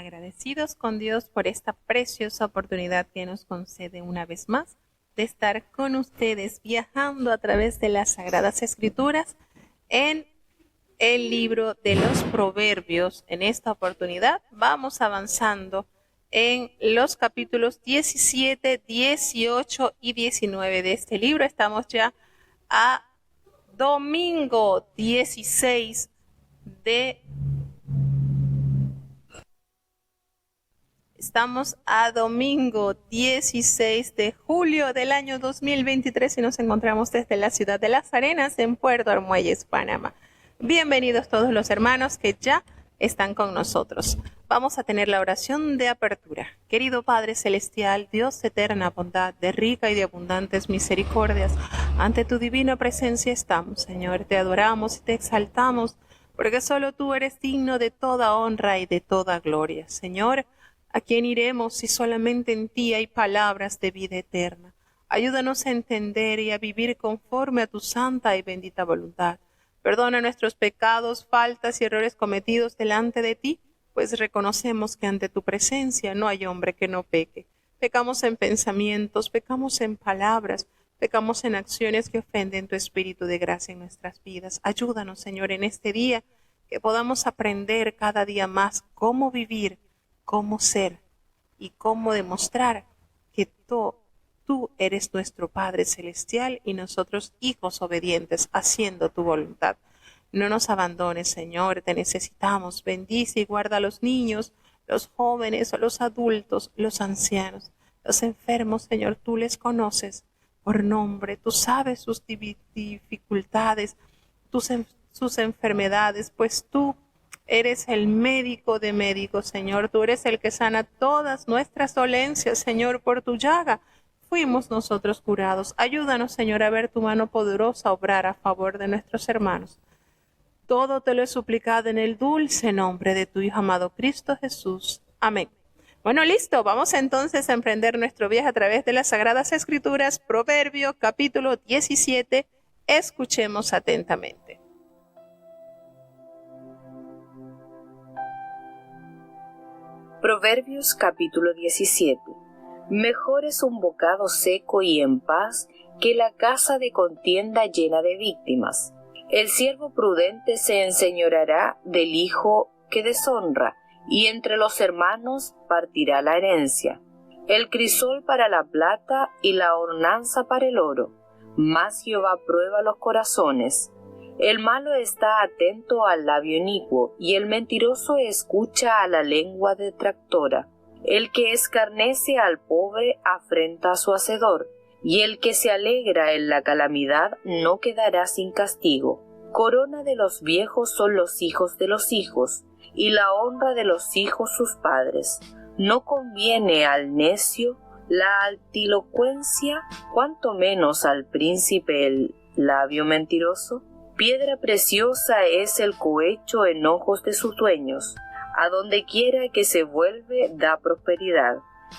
agradecidos con Dios por esta preciosa oportunidad que nos concede una vez más de estar con ustedes viajando a través de las Sagradas Escrituras en el libro de los Proverbios. En esta oportunidad vamos avanzando en los capítulos 17, 18 y 19 de este libro. Estamos ya a domingo 16 de Estamos a domingo 16 de julio del año 2023 y nos encontramos desde la ciudad de Las Arenas en Puerto Armuelles, Panamá. Bienvenidos todos los hermanos que ya están con nosotros. Vamos a tener la oración de apertura. Querido Padre Celestial, Dios de eterna bondad, de rica y de abundantes misericordias, ante tu divina presencia estamos, Señor. Te adoramos y te exaltamos, porque solo tú eres digno de toda honra y de toda gloria. Señor, ¿a quién iremos si solamente en ti hay palabras de vida eterna? Ayúdanos a entender y a vivir conforme a tu santa y bendita voluntad. Perdona nuestros pecados, faltas y errores cometidos delante de ti, pues reconocemos que ante tu presencia no hay hombre que no peque. Pecamos en pensamientos, pecamos en palabras, pecamos en acciones que ofenden tu espíritu de gracia en nuestras vidas. Ayúdanos, Señor, en este día, que podamos aprender cada día más cómo vivir, cómo ser y cómo demostrar que tú eres nuestro Padre Celestial y nosotros hijos obedientes haciendo tu voluntad. No nos abandones, Señor, te necesitamos. Bendice y guarda a los niños, los jóvenes, los adultos, los ancianos, los enfermos, Señor, tú les conoces por nombre, tú sabes sus dificultades, sus enfermedades, pues tú eres el médico de médicos, Señor. Tú eres el que sana todas nuestras dolencias, Señor. Por tu llaga fuimos nosotros curados. Ayúdanos, Señor, a ver tu mano poderosa obrar a favor de nuestros hermanos. Todo te lo he suplicado en el dulce nombre de tu Hijo amado Cristo Jesús. Amén. Bueno, listo. Vamos entonces a emprender nuestro viaje a través de las Sagradas Escrituras. Proverbio, capítulo 17. Escuchemos atentamente. Proverbios capítulo 17. Mejor es un bocado seco y en paz que la casa de contienda llena de víctimas. El siervo prudente se enseñoreará del hijo que deshonra, y entre los hermanos partirá la herencia. El crisol para la plata y la ornanza para el oro, mas Jehová prueba los corazones. El malo está atento al labio inicuo, y el mentiroso escucha a la lengua detractora. El que escarnece al pobre afrenta a su hacedor, y el que se alegra en la calamidad no quedará sin castigo. Corona de los viejos son los hijos de los hijos, y la honra de los hijos sus padres. No conviene al necio la altilocuencia, cuanto menos al príncipe el labio mentiroso. Piedra preciosa es el cohecho en ojos de sus dueños. A donde quiera que se vuelve da prosperidad.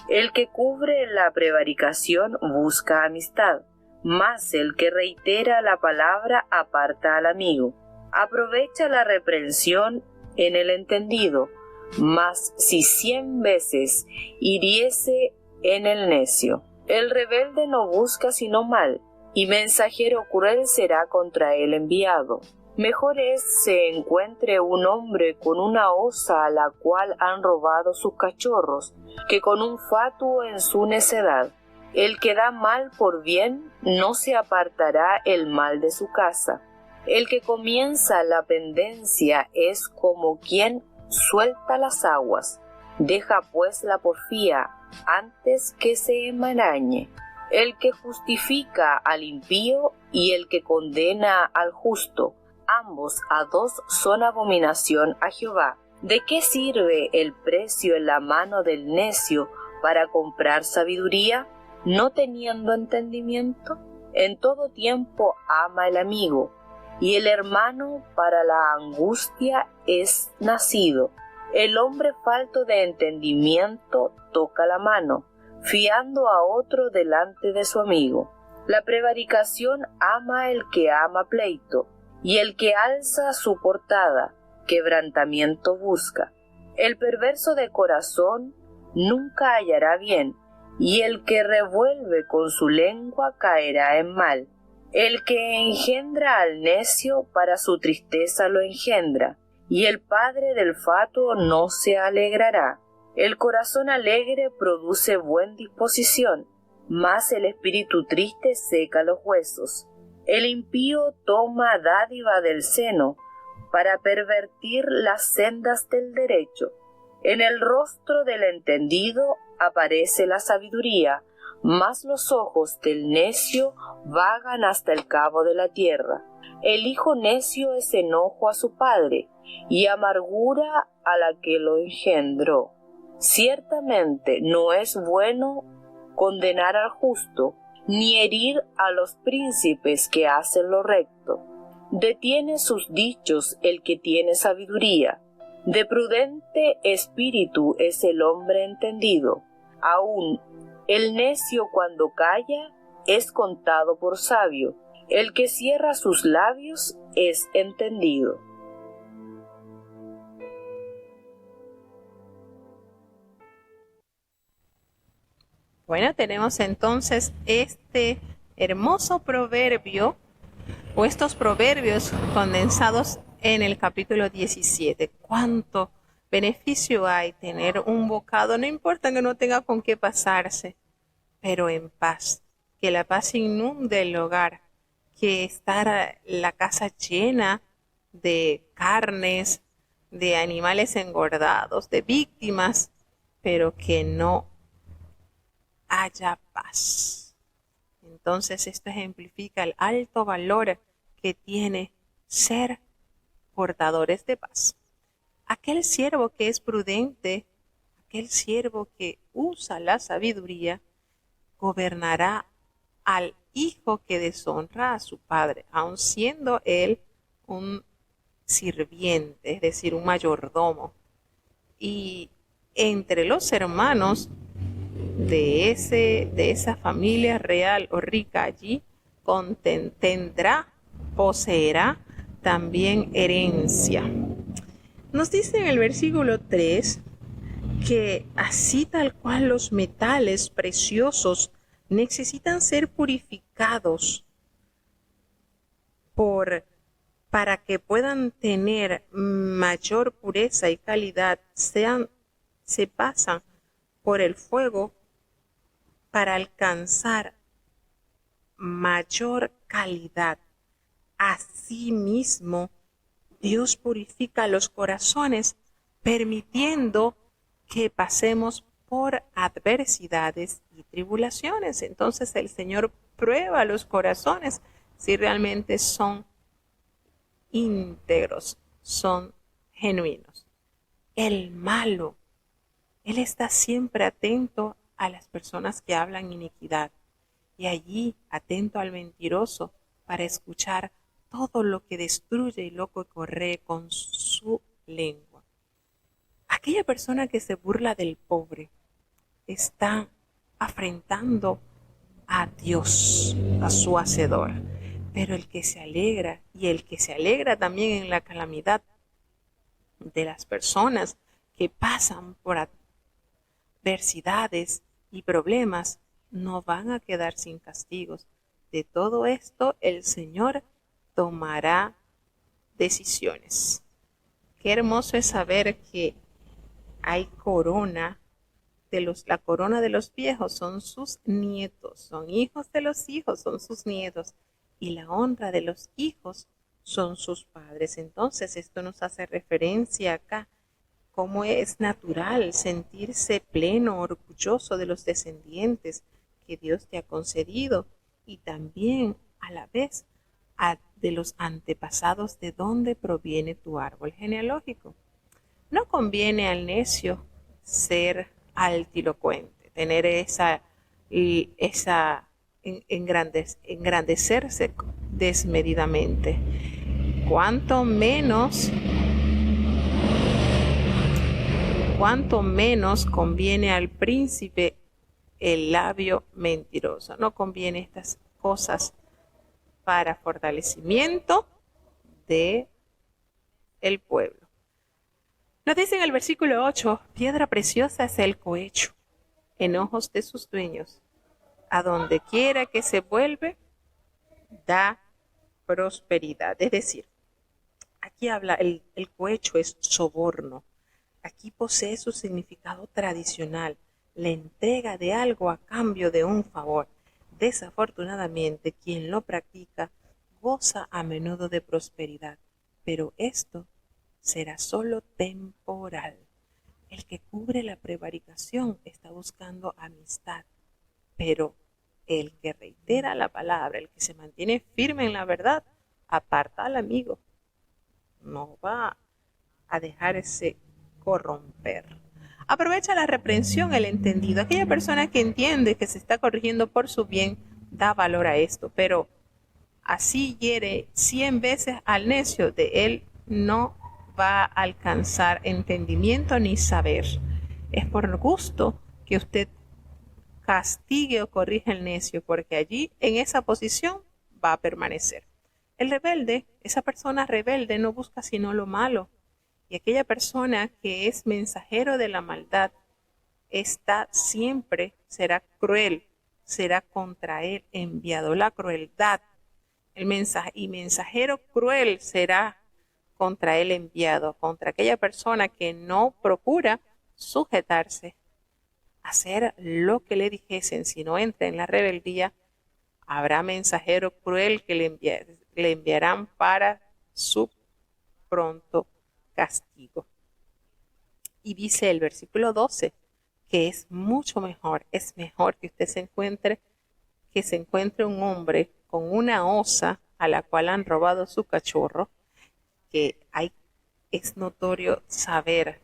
El que cubre la prevaricación busca amistad, mas el que reitera la palabra aparta al amigo. Aprovecha la reprensión en el entendido, mas si 100 veces hiriese en el necio. El rebelde no busca sino mal, y mensajero cruel será contra él enviado. Mejor es se encuentre un hombre con una osa a la cual han robado sus cachorros, que con un fatuo en su necedad. El que da mal por bien, no se apartará el mal de su casa. El que comienza la pendencia es como quien suelta las aguas. Deja pues la porfía antes que se enmarañe. El que justifica al impío y el que condena al justo, ambos a dos son abominación a Jehová. ¿De qué sirve el precio en la mano del necio para comprar sabiduría, no teniendo entendimiento? En todo tiempo ama el amigo, y el hermano para la angustia es nacido. El hombre falto de entendimiento toca la mano, fiando a otro delante de su amigo. La prevaricación ama el que ama pleito, y el que alza su portada, quebrantamiento busca. El perverso de corazón nunca hallará bien, y el que revuelve con su lengua caerá en mal. El que engendra al necio para su tristeza lo engendra, y el padre del fatuo no se alegrará. El corazón alegre produce buena disposición, mas el espíritu triste seca los huesos. El impío toma dádiva del seno para pervertir las sendas del derecho. En el rostro del entendido aparece la sabiduría, mas los ojos del necio vagan hasta el cabo de la tierra. El hijo necio es enojo a su padre, y amargura a la que lo engendró. Ciertamente no es bueno condenar al justo, ni herir a los príncipes que hacen lo recto. Detiene sus dichos el que tiene sabiduría. De prudente espíritu es el hombre entendido. Aun el necio cuando calla es contado por sabio. El que cierra sus labios es entendido. Bueno, tenemos entonces este hermoso proverbio, o estos proverbios condensados en el capítulo 17. ¿Cuánto beneficio hay tener un bocado? No importa que no tenga con qué pasarse, pero en paz. Que la paz inunde el hogar, que estar la casa llena de carnes, de animales engordados, de víctimas, pero que no haya paz. Entonces esto ejemplifica el alto valor que tiene ser portadores de paz. Aquel siervo que es prudente, aquel siervo que usa la sabiduría, gobernará al hijo que deshonra a su padre, aun siendo él un sirviente, es decir, un mayordomo. Y entre los hermanos de esa familia real o rica allí, poseerá también herencia. Nos dice en el versículo 3 que así tal cual los metales preciosos necesitan ser purificados para que puedan tener mayor pureza y calidad, se pasan por el fuego para alcanzar mayor calidad. Asimismo, Dios purifica los corazones, permitiendo que pasemos por adversidades y tribulaciones. Entonces el Señor prueba los corazones si realmente son íntegros, son genuinos. El malo, él está siempre atento a las personas que hablan iniquidad y allí atento al mentiroso para escuchar todo lo que destruye y lo que corre con su lengua. Aquella persona que se burla del pobre está afrentando a Dios, a su Hacedor. Pero el que se alegra, y el que se alegra también en la calamidad de las personas que pasan por adversidades y problemas, no van a quedar sin castigos. De todo esto el Señor tomará decisiones. Qué hermoso es saber que hay la corona de los viejos son sus nietos, son hijos de los hijos, son sus nietos, y la honra de los hijos son sus padres. Entonces esto nos hace referencia acá, cómo es natural sentirse pleno, orgulloso de los descendientes que Dios te ha concedido, y también a la vez de los antepasados de donde proviene tu árbol genealógico. No conviene al necio ser altilocuente, tener engrandecerse desmedidamente. Cuanto menos conviene al príncipe el labio mentiroso. No conviene estas cosas para fortalecimiento de el pueblo. Nos dice en el versículo 8, piedra preciosa es el cohecho en ojos de sus dueños. A donde quiera que se vuelve, da prosperidad. Es decir, aquí habla, el cohecho es soborno. Aquí posee su significado tradicional, la entrega de algo a cambio de un favor. Desafortunadamente, quien lo practica goza a menudo de prosperidad, pero esto será solo temporal. El que cubre la prevaricación está buscando amistad, pero el que reitera la palabra, el que se mantiene firme en la verdad, aparta al amigo. No va a dejarse corromper. Aprovecha la reprensión el entendido. Aquella persona que entiende que se está corrigiendo por su bien, da valor a esto, pero así hiere 100 veces al necio, de él no va a alcanzar entendimiento ni saber. Es por gusto que usted castigue o corrija al necio, porque allí, en esa posición, va a permanecer. El rebelde, esa persona rebelde no busca sino lo malo, y aquella persona que es mensajero de la maldad, está siempre, será cruel, será contra él enviado. La crueldad, el mensaje, y mensajero cruel será contra él enviado, contra aquella persona que no procura sujetarse, hacer lo que le dijesen, si no entra en la rebeldía, habrá mensajero cruel que le enviarán para su pronto castigo. Y dice el versículo 12 que es mucho mejor, es mejor que usted se encuentre un hombre con una osa a la cual han robado su cachorro, que es notorio saber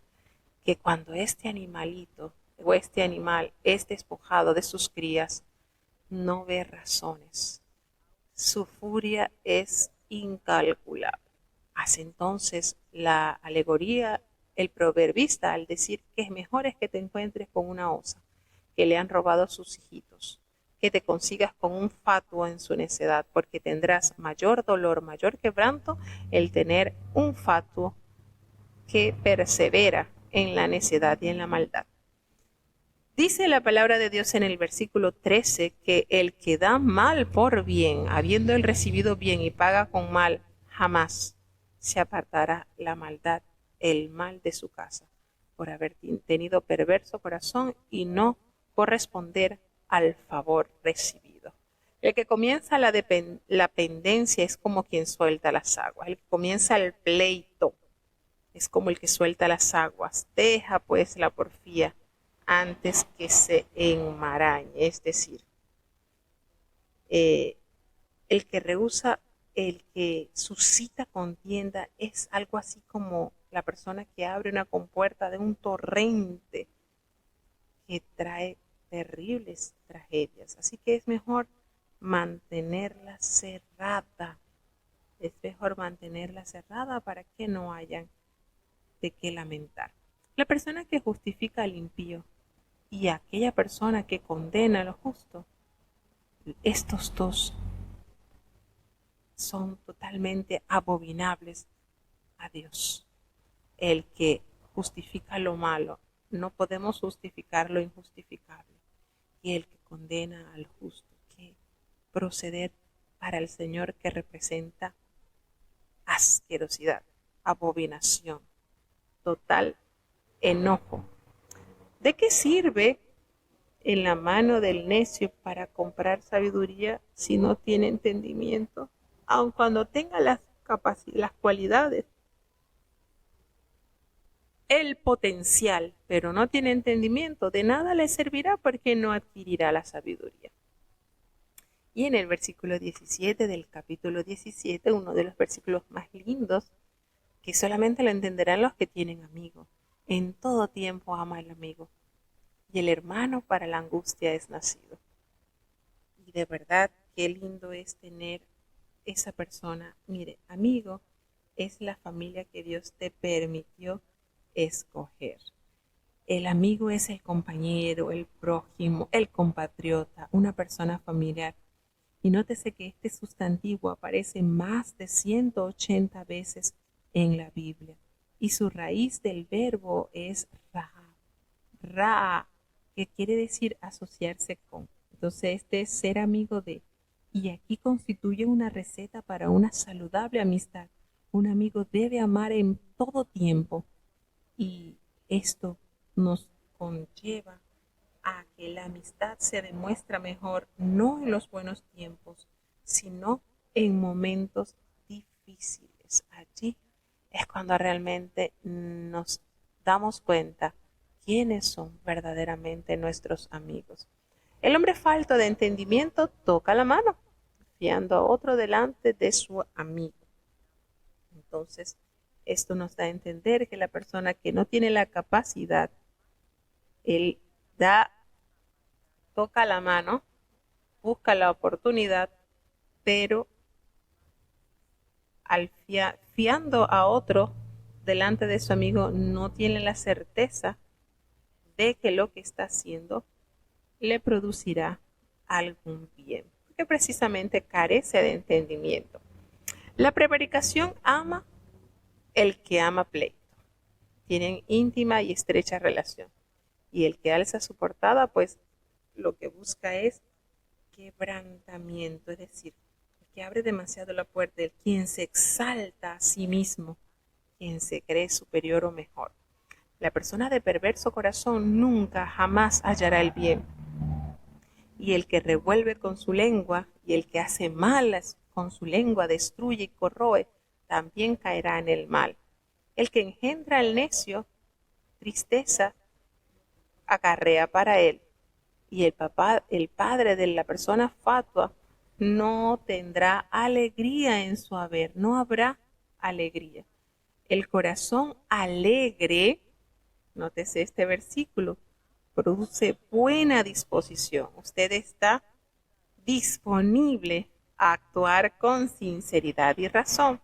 que cuando este animalito o este animal es despojado de sus crías, no ve razones. Su furia es incalculable. Hace entonces la alegoría, el proverbista, al decir que es mejor es que te encuentres con una osa, que le han robado a sus hijitos, que te consigas con un fatuo en su necedad, porque tendrás mayor dolor, mayor quebranto, el tener un fatuo que persevera en la necedad y en la maldad. Dice la palabra de Dios en el versículo 13 que el que da mal por bien, habiendo él recibido bien y paga con mal, jamás se apartará la maldad, el mal de su casa, por haber tenido perverso corazón y no corresponder al favor recibido. El que comienza la pendencia es como quien suelta las aguas. El que comienza el pleito es como el que suelta las aguas. Deja pues la porfía antes que se enmarañe. Es decir, el que rehúsa, el que suscita contienda, es algo así como la persona que abre una compuerta de un torrente que trae terribles tragedias. Así que es mejor mantenerla cerrada. Es mejor mantenerla cerrada para que no hayan de qué lamentar. La persona que justifica al impío y aquella persona que condena a lo justo, estos dos son totalmente abominables a Dios. El que justifica lo malo, no podemos justificar lo injustificable. Y el que condena al justo, que proceder para el Señor que representa asquerosidad, abominación, total enojo. ¿De qué sirve en la mano del necio para comprar sabiduría si no tiene entendimiento? Aun cuando tenga las cualidades, el potencial, pero no tiene entendimiento, de nada le servirá porque no adquirirá la sabiduría. Y en el versículo 17 del capítulo 17, uno de los versículos más lindos, que solamente lo entenderán los que tienen amigos. En todo tiempo ama el amigo, y el hermano para la angustia es nacido. Y de verdad, qué lindo es tener esa persona. Mire, amigo es la familia que Dios te permitió escoger. El amigo es el compañero, el prójimo, el compatriota, una persona familiar. Y nótese que este sustantivo aparece más de 180 veces en la Biblia. y su raíz del verbo es ra, que quiere decir asociarse con. Entonces este es ser amigo de. Y aquí constituye una receta para una saludable amistad. Un amigo debe amar en todo tiempo y esto nos conlleva a que la amistad se demuestra mejor no en los buenos tiempos, sino en momentos difíciles. Allí es cuando realmente nos damos cuenta quiénes son verdaderamente nuestros amigos. El hombre falto de entendimiento toca la mano, fiando a otro delante de su amigo. Entonces, esto nos da a entender que la persona que no tiene la capacidad, él toca la mano, busca la oportunidad, pero fiando a otro delante de su amigo no tiene la certeza de que lo que está haciendo le producirá algún bien, porque precisamente carece de entendimiento. La prevaricación ama el que ama pleito. Tienen íntima y estrecha relación. Y el que alza su portada, pues lo que busca es quebrantamiento, es decir, el que abre demasiado la puerta, el quien se exalta a sí mismo, quien se cree superior o mejor. La persona de perverso corazón nunca, jamás hallará el bien. Y el que revuelve con su lengua y el que hace malas con su lengua destruye y corroe, también caerá en el mal. El que engendra al necio, tristeza acarrea para él. Y el padre de la persona fatua no tendrá alegría en su haber, no habrá alegría. El corazón alegre, nótese este versículo, produce buena disposición. Usted está disponible a actuar con sinceridad y razón,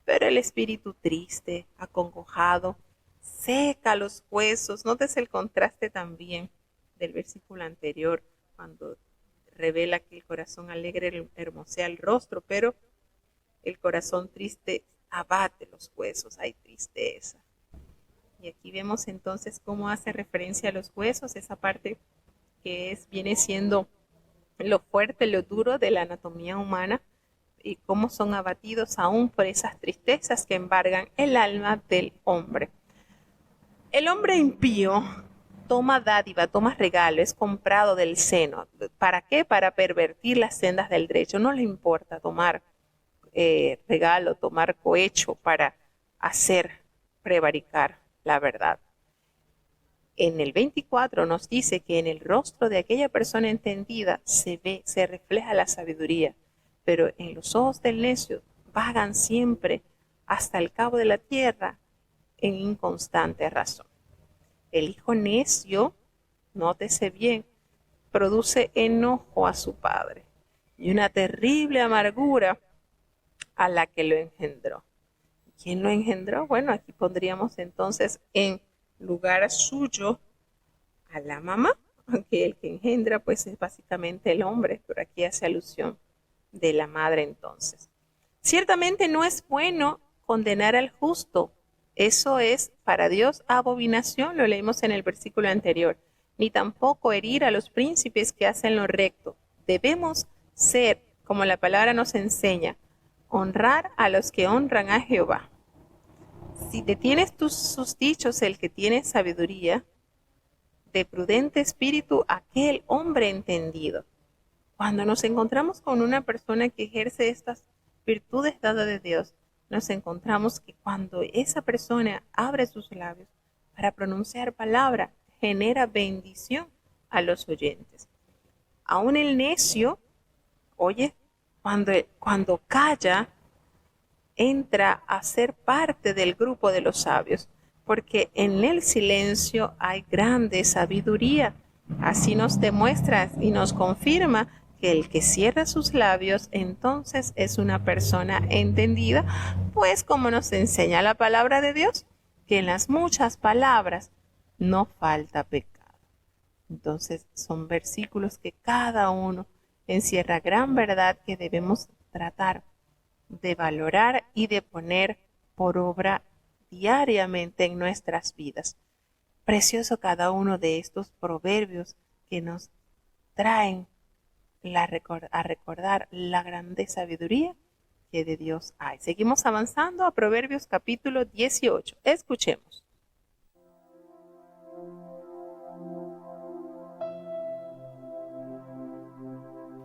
pero el espíritu triste, acongojado, seca los huesos. Nótese el contraste también del versículo anterior, cuando revela que el corazón alegre hermosea el rostro, pero el corazón triste abate los huesos, hay tristeza. Y aquí vemos entonces cómo hace referencia a los huesos, esa parte que viene siendo lo fuerte, lo duro de la anatomía humana, y cómo son abatidos aún por esas tristezas que embargan el alma del hombre. El hombre impío toma dádiva, toma regalo, es comprado del seno. ¿Para qué? Para pervertir las sendas del derecho. No le importa tomar regalo, tomar cohecho para hacer prevaricar la verdad. En el 24 nos dice que en el rostro de aquella persona entendida se refleja la sabiduría, pero en los ojos del necio vagan siempre hasta el cabo de la tierra en inconstante razón. El hijo necio, nótese bien, produce enojo a su padre y una terrible amargura a la que lo engendró. ¿Quién lo engendró? Bueno, aquí pondríamos entonces en lugar suyo a la mamá, aunque el que engendra pues es básicamente el hombre, pero aquí hace alusión de la madre entonces. Ciertamente no es bueno condenar al justo. Eso es para Dios abominación, lo leímos en el versículo anterior, ni tampoco herir a los príncipes que hacen lo recto. Debemos ser, como la palabra nos enseña, honrar a los que honran a Jehová. Si detienes sus dichos, el que tiene sabiduría, de prudente espíritu, aquel hombre entendido. Cuando nos encontramos con una persona que ejerce estas virtudes dadas de Dios, nos encontramos que cuando esa persona abre sus labios para pronunciar palabra, genera bendición a los oyentes. Aún el necio, oye, cuando calla, entra a ser parte del grupo de los sabios, porque en el silencio hay grande sabiduría. Así nos demuestra y nos confirma que el que cierra sus labios entonces es una persona entendida, pues como nos enseña la palabra de Dios, que en las muchas palabras no falta pecado. Entonces son versículos que cada uno encierra gran verdad que debemos tratar de valorar y de poner por obra diariamente en nuestras vidas. Precioso cada uno de estos proverbios que nos traen a recordar la grande sabiduría que de Dios hay. Seguimos avanzando a Proverbios capítulo 18. Escuchemos.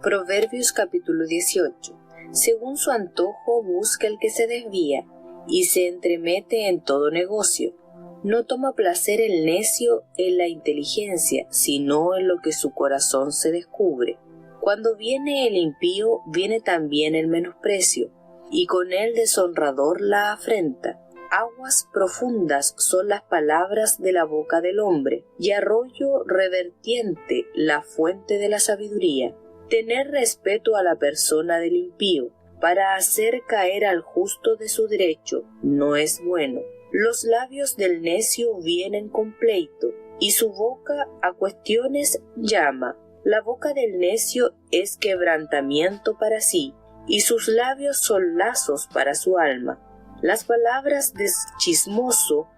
Proverbios capítulo 18. Según su antojo busca el que se desvía, y se entremete en todo negocio. No toma placer el necio en la inteligencia, sino en lo que su corazón se descubre. Cuando viene el impío, viene también el menosprecio, y con el deshonrador la afrenta. Aguas profundas son las palabras de la boca del hombre, y arroyo revertiente la fuente de la sabiduría. Tener respeto a la persona del impío, para hacer caer al justo de su derecho, no es bueno. Los labios del necio vienen con pleito, y su boca a cuestiones llama. La boca del necio es quebrantamiento para sí, y sus labios son lazos para su alma. Las palabras del chismoso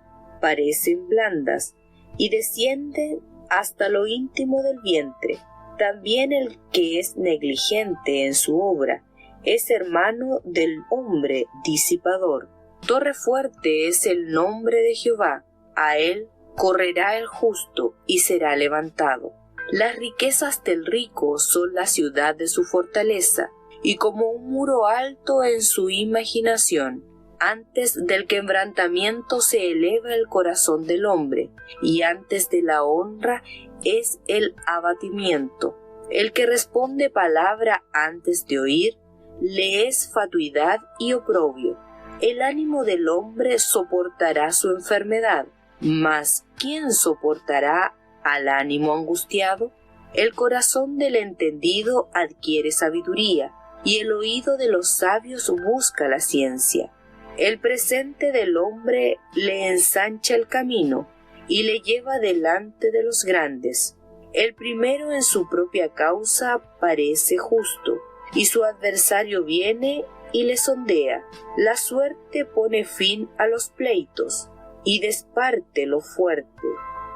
parecen blandas, y descienden hasta lo íntimo del vientre. También el que es negligente en su obra es hermano del hombre disipador. Torre fuerte es el nombre de Jehová, a él correrá el justo y será levantado. Las riquezas del rico son la ciudad de su fortaleza, y como un muro alto en su imaginación. Antes del quebrantamiento se eleva el corazón del hombre, y antes de la honra es el abatimiento. El que responde palabra antes de oír, le es fatuidad y oprobio. El ánimo del hombre soportará su enfermedad, mas ¿quién soportará al ánimo angustiado? El corazón del entendido adquiere sabiduría, y el oído de los sabios busca la ciencia. El presente del hombre le ensancha el camino, y le lleva delante de los grandes. El primero en su propia causa parece justo, y su adversario viene y le sondea. La suerte pone fin a los pleitos, y desparte lo fuerte.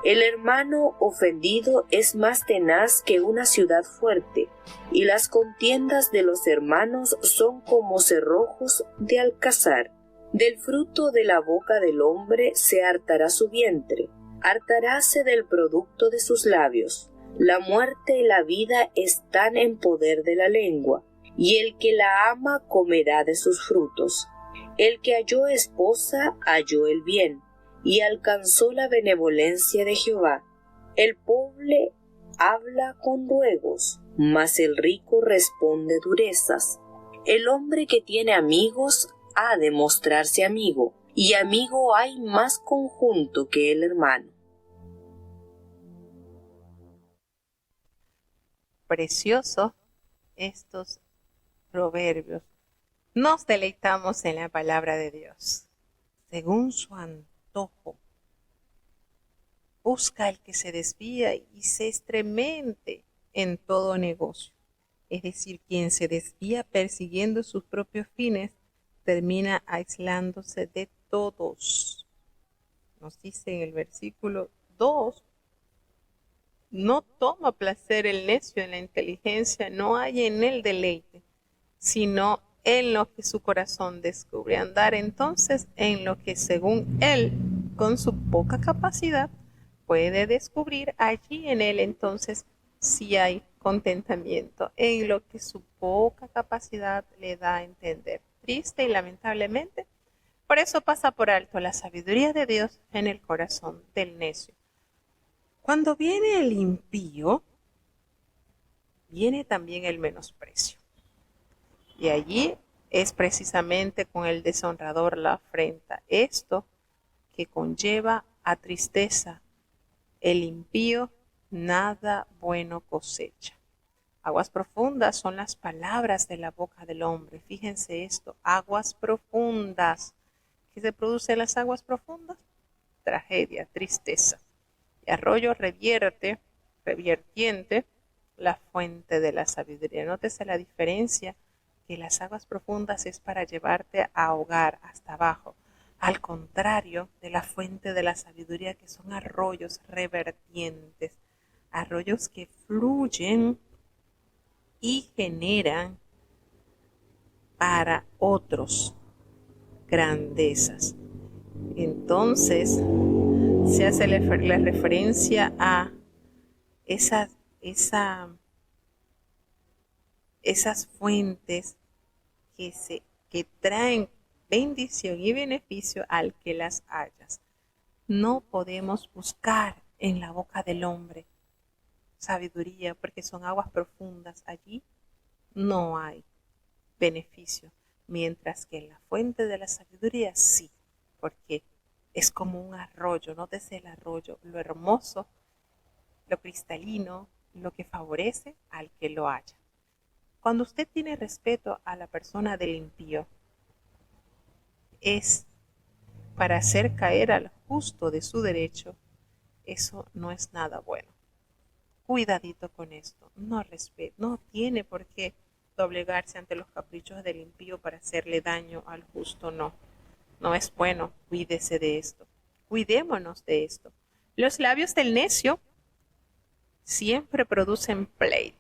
El hermano ofendido es más tenaz que una ciudad fuerte, y las contiendas de los hermanos son como cerrojos de alcázar. Del fruto de la boca del hombre se hartará su vientre, hartaráse del producto de sus labios. La muerte y la vida están en poder de la lengua, y el que la ama comerá de sus frutos. El que halló esposa halló el bien, y alcanzó la benevolencia de Jehová. El pobre habla con ruegos, mas el rico responde durezas. El hombre que tiene amigos ha de mostrarse amigo, y amigo hay más conjunto que el hermano. Precioso estos proverbios. Nos deleitamos en la palabra de Dios. Según su antojo, busca el que se desvía y se estremente en todo negocio. Es decir, quien se desvía persiguiendo sus propios fines, termina aislándose de todos. Nos dice en el versículo 2, no toma placer el necio en la inteligencia, no hay en él deleite, sino en lo que su corazón descubre. Andar entonces en lo que según él, con su poca capacidad, puede descubrir, allí en él entonces sí hay contentamiento, en lo que su poca capacidad le da a entender. Triste y lamentablemente, por eso pasa por alto la sabiduría de Dios en el corazón del necio. Cuando viene el impío, viene también el menosprecio. Y allí es precisamente con el deshonrador la afrenta. Esto que conlleva a tristeza. El impío nada bueno cosecha. Aguas profundas son las palabras de la boca del hombre. Fíjense esto, aguas profundas. ¿Qué se produce en las aguas profundas? Tragedia, tristeza. Y arroyo revertiente, la fuente de la sabiduría. Nótese la diferencia, que las aguas profundas es para llevarte a ahogar hasta abajo. al contrario de la fuente de la sabiduría, que son arroyos revertientes, arroyos que fluyen y generan para otros grandezas. Entonces, se hace la referencia a esa, esa, esas fuentes que traen bendición y beneficio al que las hayas. No podemos buscar en la boca del hombre sabiduría porque son aguas profundas. Allí no hay beneficio, mientras que en la fuente de la sabiduría sí, porque es como un arroyo. Nótese el arroyo, lo hermoso, lo cristalino, lo que favorece al que lo haya. Cuando usted tiene respeto a la persona del impío, es para hacer caer al justo de su derecho. Eso no es nada bueno. Cuidadito con esto. No tiene por qué doblegarse ante los caprichos del impío para hacerle daño al justo. No es bueno. Cuídese de esto. Cuidémonos de esto. Los labios del necio siempre producen pleito,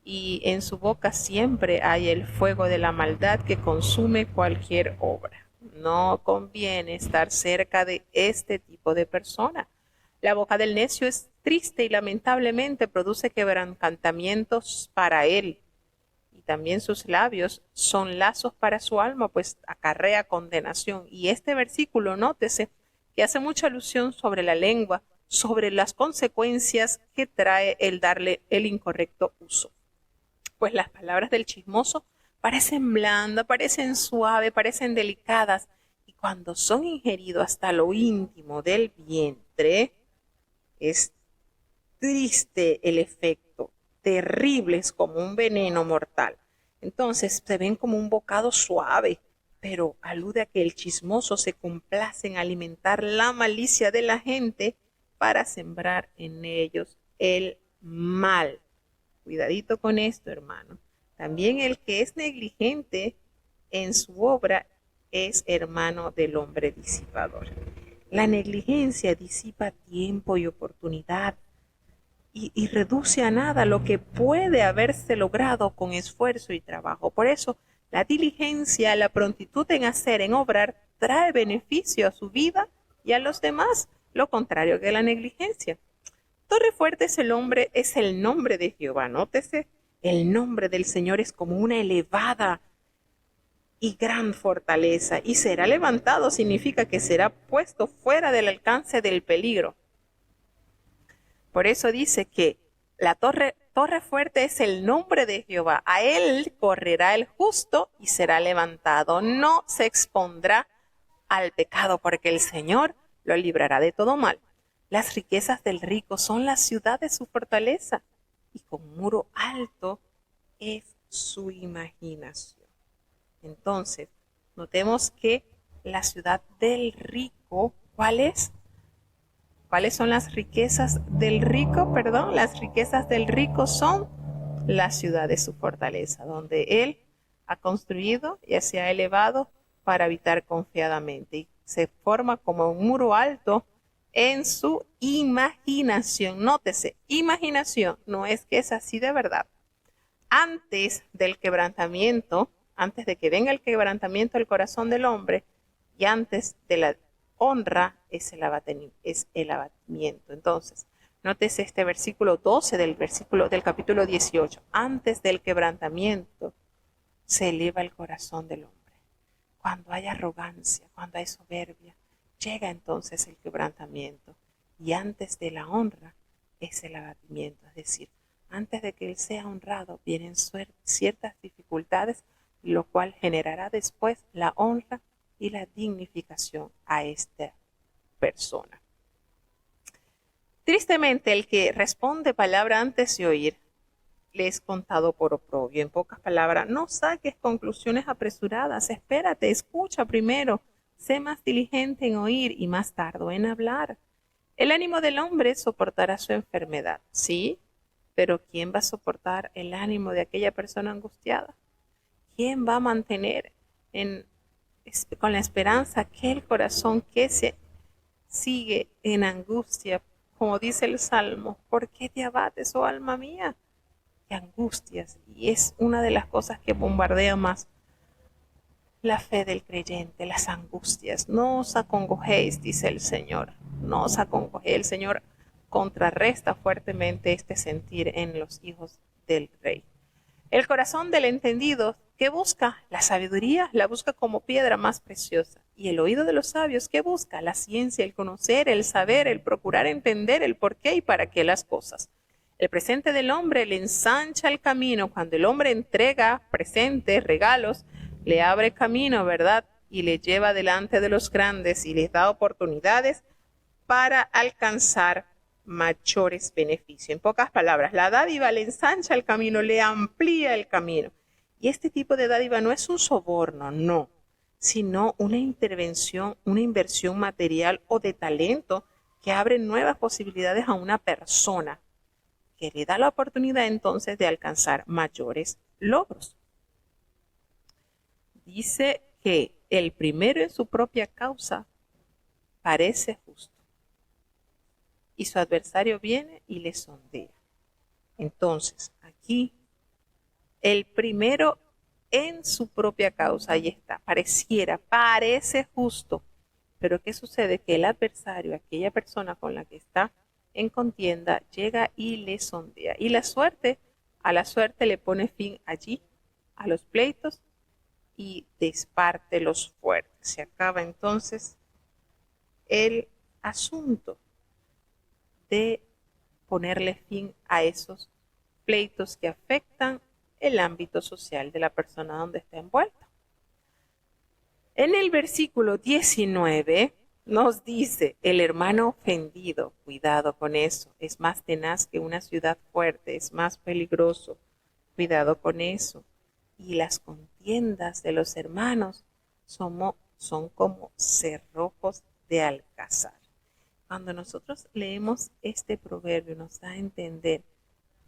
y en su boca siempre hay el fuego de la maldad que consume cualquier obra. No conviene estar cerca de este tipo de persona. La boca del necio es triste y lamentablemente produce quebrantamientos para él. Y también sus labios son lazos para su alma, pues acarrea condenación. Y este versículo, nótese, que hace mucha alusión sobre la lengua, sobre las consecuencias que trae el darle el incorrecto uso. Pues las palabras del chismoso parecen blandas, parecen suaves, parecen delicadas, y cuando son ingeridos hasta lo íntimo del vientre, es triste el efecto, terrible, es como un veneno mortal. Entonces se ven como un bocado suave, pero alude a que el chismoso se complace en alimentar la malicia de la gente para sembrar en ellos el mal. Cuidadito con esto, hermano. También el que es negligente en su obra es hermano del hombre disipador. La negligencia disipa tiempo y oportunidad y reduce a nada lo que puede haberse logrado con esfuerzo y trabajo. Por eso, la diligencia, la prontitud en hacer, en obrar, trae beneficio a su vida y a los demás, lo contrario que la negligencia. Torre fuerte es el nombre de Jehová. Nótese, el nombre del Señor es como una elevada y gran fortaleza, y será levantado significa que será puesto fuera del alcance del peligro. Por eso dice que la torre fuerte es el nombre de Jehová. A él correrá el justo y será levantado. No se expondrá al pecado, porque el Señor lo librará de todo mal. Las riquezas del rico son la ciudad de su fortaleza, y con muro alto es su imaginación. Entonces, notemos que la ciudad del rico, ¿cuál es? ¿Cuáles son las riquezas del rico? Perdón, las riquezas del rico son la ciudad de su fortaleza, donde él ha construido y se ha elevado para habitar confiadamente, y se forma como un muro alto en su imaginación. Nótese, imaginación, no es que es así de verdad. Antes del quebrantamiento, antes de que venga el quebrantamiento del corazón del hombre, y antes de la honra es el abatimiento. Entonces, nótese este versículo 12 del capítulo 18. Antes del quebrantamiento se eleva el corazón del hombre. Cuando hay arrogancia, cuando hay soberbia, llega entonces el quebrantamiento. Y antes de la honra es el abatimiento. Es decir, antes de que él sea honrado, vienen ciertas dificultades, lo cual generará después la honra y la dignificación a esta persona. Tristemente, el que responde palabra antes de oír le es contado por oprobio. En pocas palabras, no saques conclusiones apresuradas, espérate, escucha primero, sé más diligente en oír y más tardo en hablar. El ánimo del hombre soportará su enfermedad, sí, pero ¿quién va a soportar el ánimo de aquella persona angustiada? ¿Quién va a mantener en con la esperanza que el corazón que se sigue en angustia, como dice el Salmo, ¿por qué te abates, oh alma mía? Te angustias. Y es una de las cosas que bombardea más la fe del creyente, las angustias. No os acongojéis, dice el Señor. No os acongojéis. El Señor contrarresta fuertemente este sentir en los hijos del rey. El corazón del entendido, ¿qué busca? La sabiduría, la busca como piedra más preciosa. Y el oído de los sabios, ¿qué busca? La ciencia, el conocer, el saber, el procurar entender el por qué y para qué las cosas. El presente del hombre le ensancha el camino. Cuando el hombre entrega presentes, regalos, le abre camino, ¿verdad? Y le lleva delante de los grandes y les da oportunidades para alcanzar mayores beneficios. En pocas palabras, la dádiva le ensancha el camino, le amplía el camino. Y este tipo de dádiva no es un soborno, no, sino una intervención, una inversión material o de talento que abre nuevas posibilidades a una persona, que le da la oportunidad entonces de alcanzar mayores logros. Dice que el primero en su propia causa parece justo, y su adversario viene y le sondea. Entonces, aquí, el primero en su propia causa, ahí está, parece justo, pero ¿qué sucede? Que el adversario, aquella persona con la que está en contienda, llega y le sondea. Y a la suerte le pone fin allí, a los pleitos, y desparte los fuertes. Se acaba entonces el asunto de ponerle fin a esos pleitos que afectan el ámbito social de la persona donde está envuelta. En el versículo 19 nos dice, el hermano ofendido, cuidado con eso, es más tenaz que una ciudad fuerte, es más peligroso, cuidado con eso. Y las contiendas de los hermanos son como cerrojos de alcázar. Cuando nosotros leemos este proverbio nos da a entender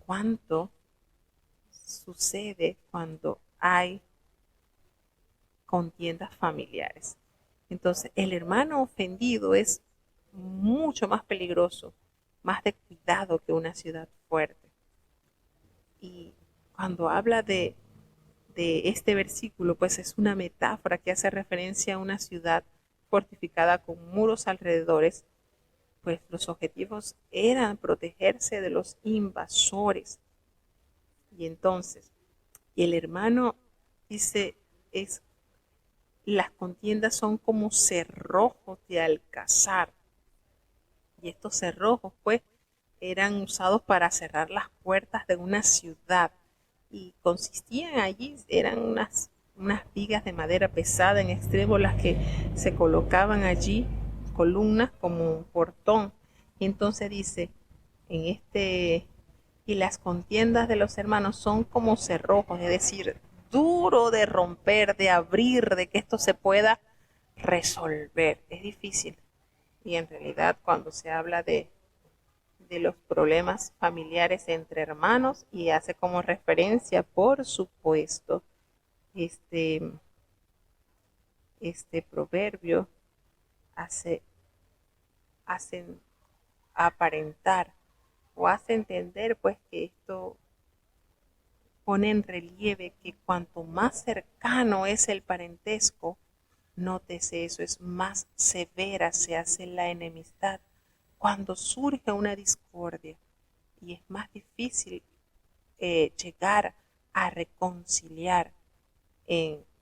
cuánto sucede cuando hay contiendas familiares. Entonces, el hermano ofendido es mucho más peligroso, más de cuidado que una ciudad fuerte. Y cuando habla de este versículo, pues es una metáfora que hace referencia a una ciudad fortificada con muros alrededores, pues los objetivos eran protegerse de los invasores. Y entonces, el hermano dice, las contiendas son como cerrojos de alcázar. Y estos cerrojos, pues, eran usados para cerrar las puertas de una ciudad. Y consistían allí, eran unas vigas de madera pesada en extremo las que se colocaban allí, columnas como un portón. Y entonces dice, y las contiendas de los hermanos son como cerrojos, es decir, duro de romper, de abrir, de que esto se pueda resolver. Es difícil. Y en realidad cuando se habla de los problemas familiares entre hermanos y hace como referencia, por supuesto, este proverbio hacen aparentar o hace entender pues que esto pone en relieve que cuanto más cercano es el parentesco, nótese eso, es más severa se hace la enemistad cuando surge una discordia y es más difícil llegar a reconciliar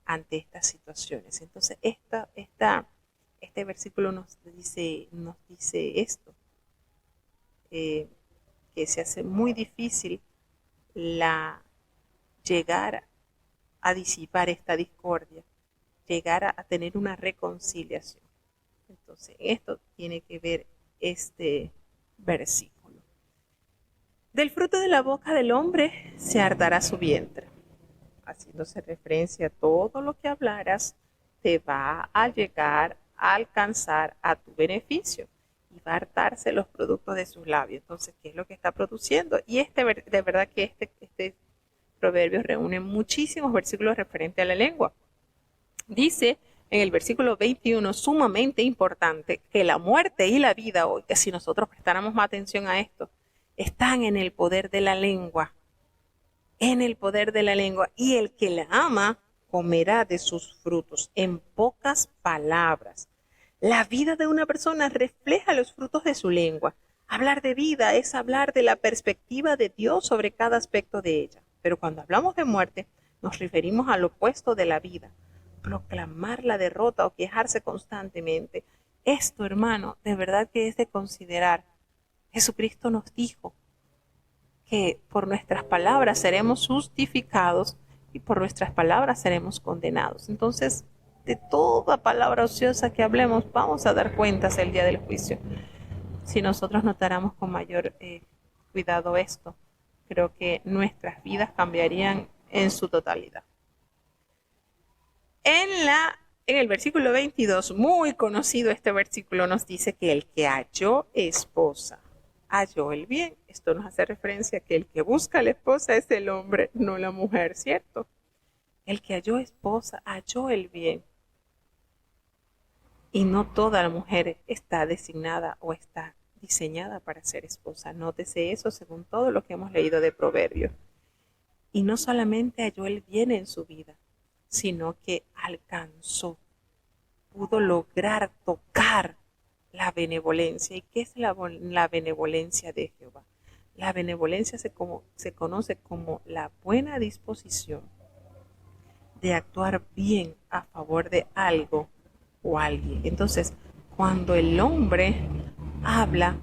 ante estas situaciones. Entonces, este versículo nos dice esto, que se hace muy difícil llegar a disipar esta discordia, llegar a tener una reconciliación. Entonces, esto tiene que ver este versículo. Del fruto de la boca del hombre se hartará su vientre. Haciéndose referencia a todo lo que hablaras, te va a llegar a alcanzar a tu beneficio y va a hartarse los productos de sus labios. Entonces, ¿qué es lo que está produciendo? Y de verdad que este proverbio reúne muchísimos versículos referentes a la lengua. Dice, en el versículo 21, sumamente importante, que la muerte y la vida hoy, que si nosotros prestáramos más atención a esto, están en el poder de la lengua, en el poder de la lengua, y el que la ama comerá de sus frutos. En pocas palabras, la vida de una persona refleja los frutos de su lengua. Hablar de vida es hablar de la perspectiva de Dios sobre cada aspecto de ella. Pero cuando hablamos de muerte, nos referimos al opuesto de la vida. Proclamar la derrota o quejarse constantemente. Esto, hermano, de verdad que es de considerar. Jesucristo nos dijo que por nuestras palabras seremos justificados y por nuestras palabras seremos condenados. Entonces, de toda palabra ociosa que hablemos, vamos a dar cuentas el día del juicio. Si nosotros notáramos con mayor cuidado esto, creo que nuestras vidas cambiarían en su totalidad. En el versículo 22, muy conocido este versículo, nos dice que el que halló esposa, halló el bien. Esto nos hace referencia a que el que busca a la esposa es el hombre, no la mujer, ¿cierto? El que halló esposa, halló el bien. Y no toda la mujer está designada o está diseñada para ser esposa. Nótese eso según todo lo que hemos leído de Proverbios. Y no solamente halló el bien en su vida, sino que alcanzó, pudo lograr tocar la benevolencia. ¿Y qué es la benevolencia de Jehová? La benevolencia se conoce como la buena disposición de actuar bien a favor de algo o alguien. Entonces, cuando el hombre habla,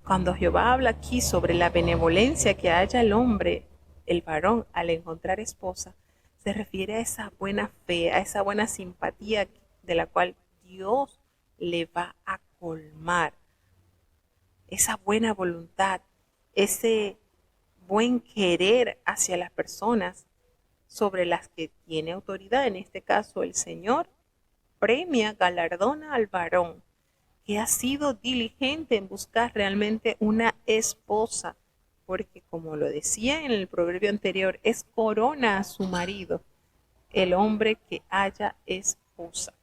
cuando Jehová habla aquí sobre la benevolencia que haya el hombre, el varón, al encontrar esposa, se refiere a esa buena fe, a esa buena simpatía de la cual Dios le va a colmar. Esa buena voluntad, ese buen querer hacia las personas sobre las que tiene autoridad. En este caso, el Señor premia, galardona al varón que ha sido diligente en buscar realmente una esposa, porque como lo decía en el proverbio anterior, es corona a su marido el hombre que haya esposa.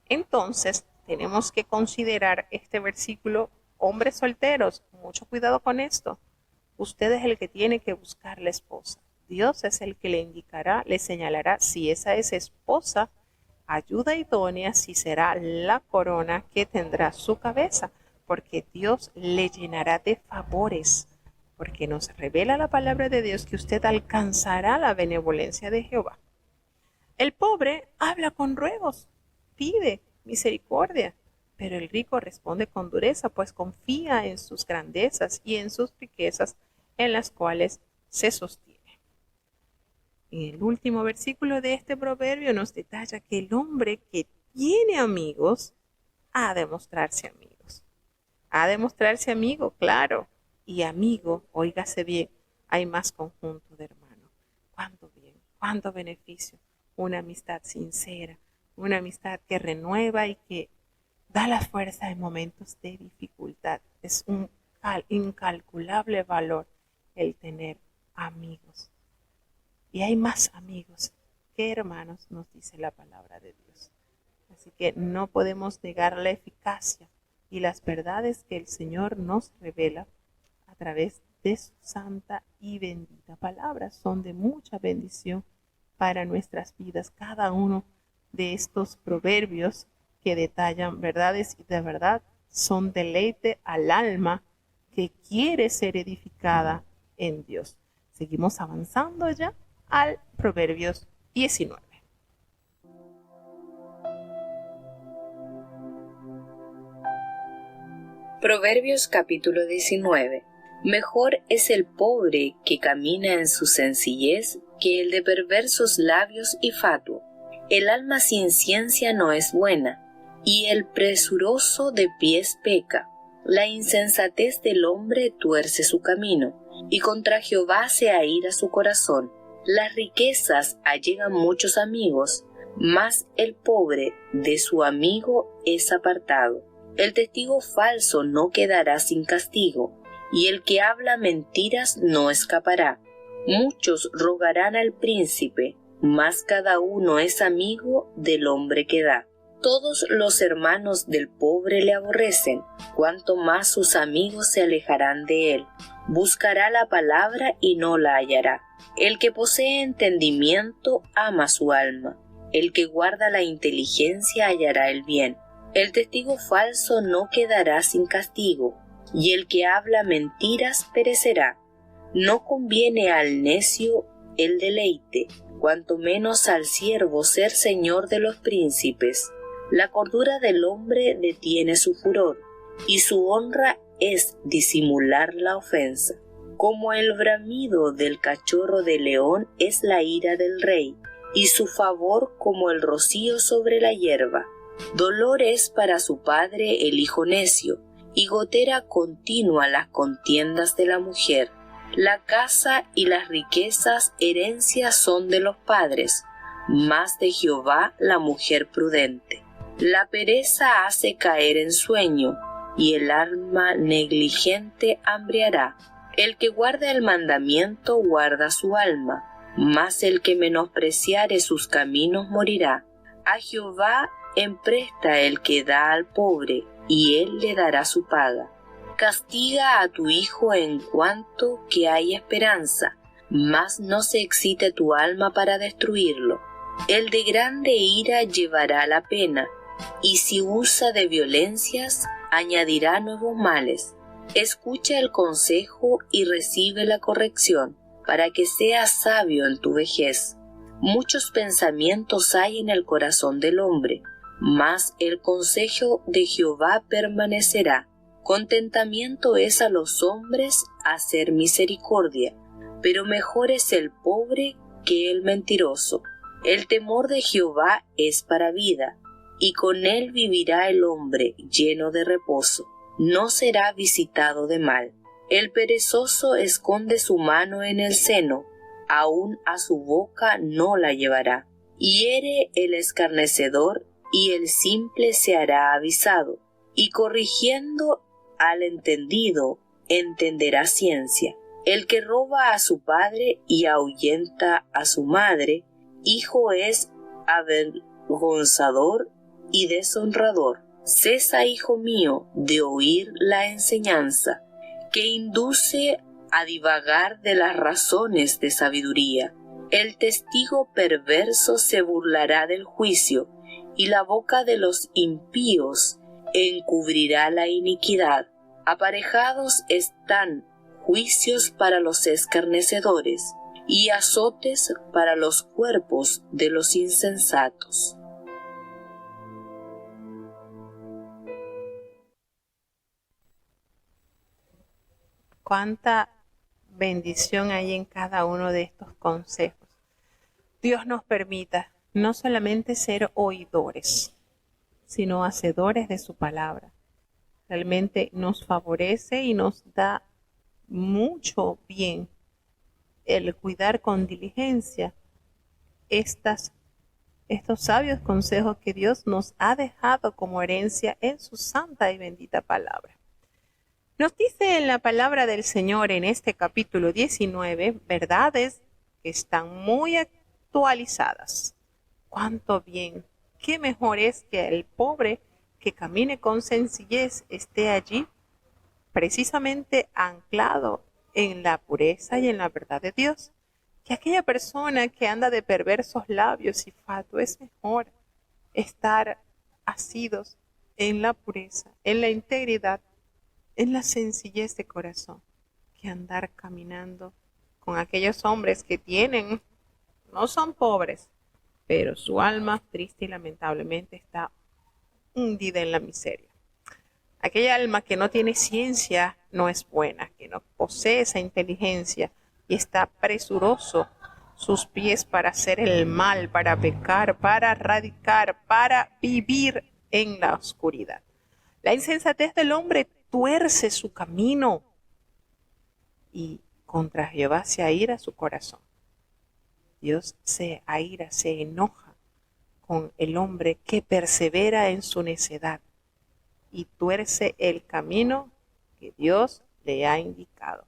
Entonces, tenemos que considerar este versículo, hombres solteros, mucho cuidado con esto. Usted es el que tiene que buscar la esposa. Dios es el que le indicará, le señalará si esa es esposa, ayuda idónea, si será la corona que tendrá su cabeza, porque Dios le llenará de favores, porque nos revela la palabra de Dios que usted alcanzará la benevolencia de Jehová. El pobre habla con ruegos, pide misericordia, pero el rico responde con dureza, pues confía en sus grandezas y en sus riquezas, en las cuales se sostiene. En el último versículo de este proverbio nos detalla que el hombre que tiene amigos ha de mostrarse amigos. Ha de mostrarse amigo, claro, y amigo, óigase bien, hay más conjunto de hermanos. Cuánto bien, cuánto beneficio. Una amistad sincera, una amistad que renueva y que da la fuerza en momentos de dificultad. Es un incalculable valor el tener amigos. Y hay más amigos que hermanos, nos dice la palabra de Dios. Así que no podemos negar la eficacia y las verdades que el Señor nos revela a través de su santa y bendita palabra. Son de mucha bendición para nuestras vidas, cada uno de estos proverbios que detallan verdades y de verdad son deleite al alma que quiere ser edificada en Dios. Seguimos avanzando ya al Proverbios 19. Proverbios capítulo 19. Mejor es el pobre que camina en su sencillez que el de perversos labios y fatuo. El alma sin ciencia no es buena, y el presuroso de pies peca. La insensatez del hombre tuerce su camino, y contra Jehová se aira su corazón. Las riquezas allegan muchos amigos, mas el pobre de su amigo es apartado. El testigo falso no quedará sin castigo, y el que habla mentiras no escapará. Muchos rogarán al príncipe, mas cada uno es amigo del hombre que da. todos los hermanos del pobre le aborrecen, cuanto más sus amigos se alejarán de él. Buscará la palabra y no la hallará. El que posee entendimiento ama su alma. El que guarda la inteligencia hallará el bien. El testigo falso no quedará sin castigo, y el que habla mentiras perecerá. No conviene al necio el deleite, cuanto menos al siervo ser señor de los príncipes. La cordura del hombre detiene su furor, y su honra es disimular la ofensa. Como el bramido del cachorro de león es la ira del rey, y su favor como el rocío sobre la hierba. Dolor es para su padre el hijo necio, y gotera continua las contiendas de la mujer. La casa y las riquezas herencias son de los padres, mas de Jehová la mujer prudente. La pereza hace caer en sueño, y el alma negligente hambreará. El que guarda el mandamiento guarda su alma, mas el que menospreciare sus caminos morirá. A Jehová empresta el que da al pobre, y él le dará su paga. Castiga a tu hijo en cuanto que hay esperanza, mas no se excite tu alma para destruirlo. El de grande ira llevará la pena, y si usa de violencias, añadirá nuevos males. Escucha el consejo y recibe la corrección, para que seas sabio en tu vejez. Muchos pensamientos hay en el corazón del hombre, mas el consejo de Jehová permanecerá. Contentamiento es a los hombres hacer misericordia, pero mejor es el pobre que el mentiroso. El temor de Jehová es para vida, y con él vivirá el hombre lleno de reposo. No será visitado de mal. El perezoso esconde su mano en el seno, aun a su boca no la llevará. Hiere el escarnecedor, y el simple se hará avisado, y corrigiendo al entendido entenderá ciencia. El que roba a su padre y ahuyenta a su madre, hijo es avergonzador y deshonrador. Cesa, hijo mío, de oír la enseñanza, que induce a divagar de las razones de sabiduría. El testigo perverso se burlará del juicio, y la boca de los impíos encubrirá la iniquidad. Aparejados están juicios para los escarnecedores, y azotes para los cuerpos de los insensatos. Cuánta bendición hay en cada uno de estos consejos. Dios nos permita no solamente ser oidores, sino hacedores de su palabra. Realmente nos favorece y nos da mucho bien el cuidar con diligencia estos sabios consejos que Dios nos ha dejado como herencia en su santa y bendita palabra. Nos dice en la palabra del Señor en este capítulo 19 verdades que están muy actualizadas. Cuánto bien, qué mejor es que el pobre que camine con sencillez esté allí precisamente anclado en la pureza y en la verdad de Dios, que aquella persona que anda de perversos labios y fatuo. Es mejor estar asidos en la pureza, en la integridad, en la sencillez de corazón, que andar caminando con aquellos hombres que no son pobres, pero su alma triste y lamentablemente está hundida en la miseria. Aquella alma que no tiene ciencia no es buena, que no posee esa inteligencia y está presuroso sus pies para hacer el mal, para pecar, para radicar, para vivir en la oscuridad. La insensatez del hombre tuerce su camino y contra Jehová se aira su corazón. Dios se aira, se enoja con el hombre que persevera en su necedad y tuerce el camino que Dios le ha indicado.